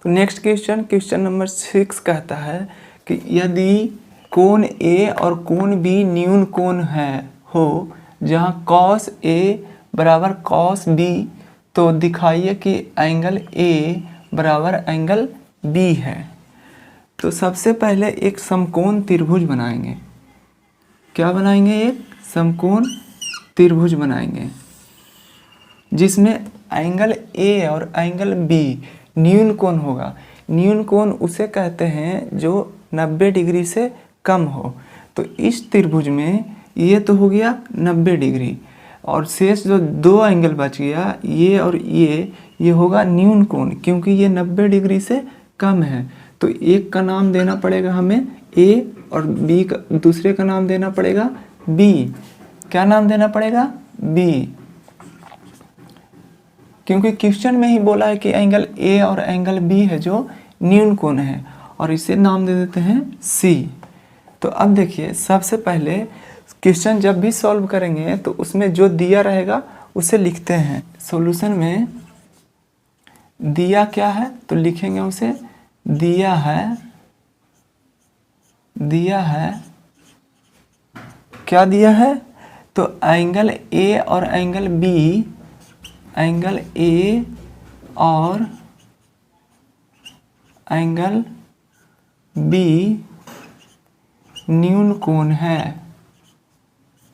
तो next question number 6 कहता है कि यदि कोण ए और कोण बी न्यून कोण है हो जहाँ cos A बराबर cos B, तो दिखाइए कि एंगल A बराबर एंगल B है। तो सबसे पहले एक समकोण त्रिभुज बनाएंगे। क्या बनाएंगे? एक समकोण त्रिभुज बनाएंगे जिसमें एंगल A और एंगल B न्यून कोण होगा। न्यून कोण उसे कहते हैं जो 90 डिग्री से कम हो। तो इस त्रिभुज में ये तो हो गया 90 डिग्री और शेष जो दो एंगल बच गया ये और ये होगा न्यून कोण, क्योंकि ये 90 डिग्री से कम है। तो एक का नाम देना पड़ेगा हमें A और B का दूसरे का नाम देना पड़ेगा B। क्या नाम देना पड़ेगा? B, क्योंकि क्वेश्चन में ही बोला है कि एंगल A और एंगल B है जो न्यून कोण है, और इसे नाम दे देते हैं C। तो अब देखिए, सबसे पहले क्वेश्चन जब भी सॉल्व करेंगे तो उसमें जो दिया रहेगा उसे लिखते हैं। सॉल्यूशन में दिया क्या है तो लिखेंगे उसे, दिया है क्या दिया है? तो एंगल A और एंगल B, एंगल A और एंगल B न्यून कोण है,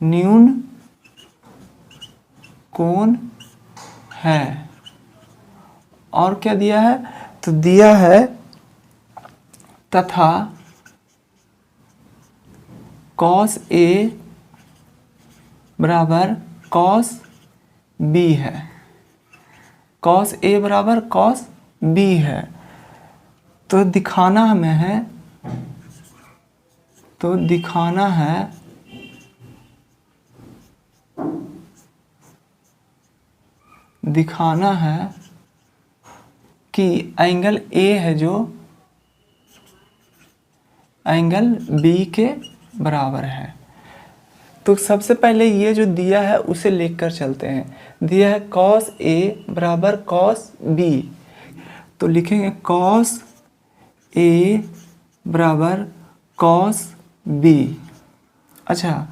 न्यून कोण है। और क्या दिया है? तो दिया है तथा cos A बराबर cos B है, cos A बराबर cos B है। तो दिखाना हमें है, तो दिखाना है कि एंगल A है जो एंगल B के बराबर है। तो सबसे पहले ये जो दिया है उसे लिखकर चलते हैं। दिया है cos A बराबर cos B, तो लिखेंगे cos A बराबर cos B। अच्छा,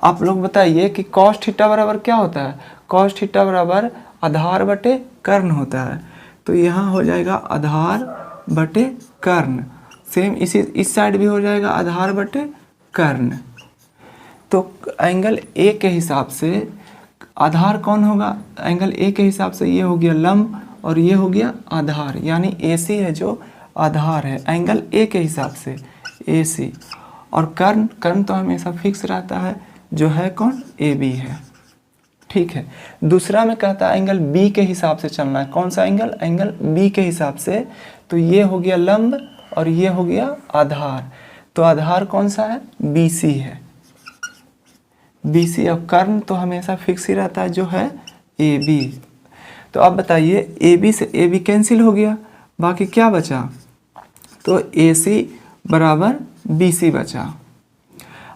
आप लोग बताइए कि cos थीटा बराबर क्या होता है? cos थीटा बराबर आधार बटे कर्ण होता है। तो यहाँ हो जाएगा आधार बटे कर्ण। सेम इस साइड भी हो जाएगा आधार बटे कर्ण। तो एंगल A के हिसाब से आधार कौन होगा? एंगल A के हिसाब से ये हो गया लंब और ये हो गया आधार, यानी AC है जो आधार है एंगल A के हिसाब से, AC। और कर्ण तो हमेशा फिक्स रहता है, जो है कौन? AB है। ठीक है। दूसरा में कहता है एंगल B के हिसाब से चलना है। कौन सा एंगल? एंगल B के हिसाब से। तो ये हो गया लंब और ये हो गया आधार। तो आधार कौन सा है? BC है, BC। और कर्ण तो हमेशा फिक्स ही रहता है, जो है AB। तो अब बताइए, AB से AB कैंसिल हो गया, बाकी क्या बचा? तो AC बराबर BC बचा।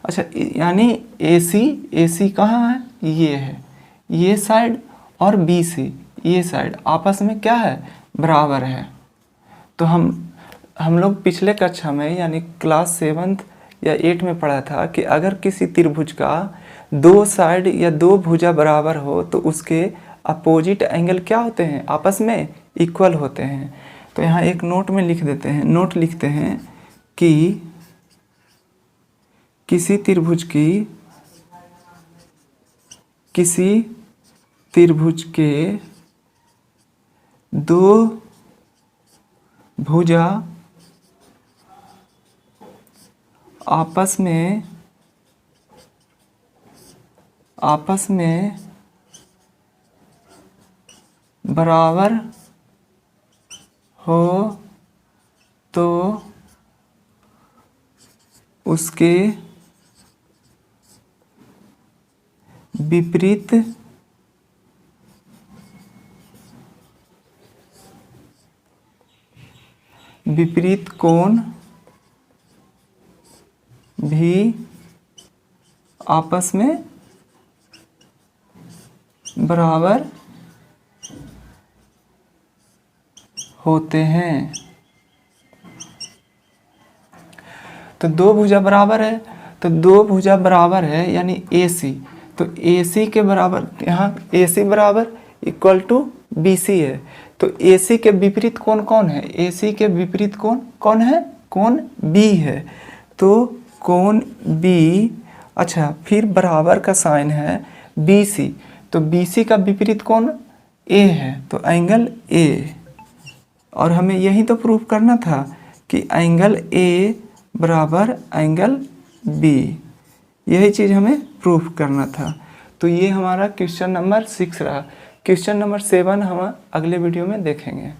अच्छा, यानी AC कहाँ है? ये है, ये साइड, और BC ये साइड आपस में क्या है? बराबर है। तो हम लोग पिछले कक्षा में यानी क्लास 7 या 8 में पढ़ा था कि अगर किसी त्रिभुज का दो साइड या दो भुजा बराबर हो तो उसके अपोजिट एंगल क्या होते हैं? आपस में इक्वल होते हैं। तो यहाँ एक नोट में लिख देते हैं, नोट लिखते हैं कि किसी त्रिभुज के दो भुजा आपस में बराबर हो तो उसके विपरीत कोण भी आपस में बराबर होते हैं। तो दो भुजा बराबर है, तो दो भुजा बराबर है यानी AC, तो AC के बराबर यहाँ AC बराबर इक्वल टू BC है। तो AC के विपरीत कोण कौन है? AC के विपरीत कोण कौन है? कोण B है। तो कोण B, अच्छा फिर बराबर का साइन है BC, तो BC का विपरीत कोण A है, तो एंगल A। और हमें यही तो प्रूफ करना था कि एंगल A बराबर एंगल B, यही चीज़ हमें प्रूफ करना था। तो ये हमारा क्वेश्चन नंबर 6 रहा। क्वेश्चन नंबर 7 हम अगले वीडियो में देखेंगे।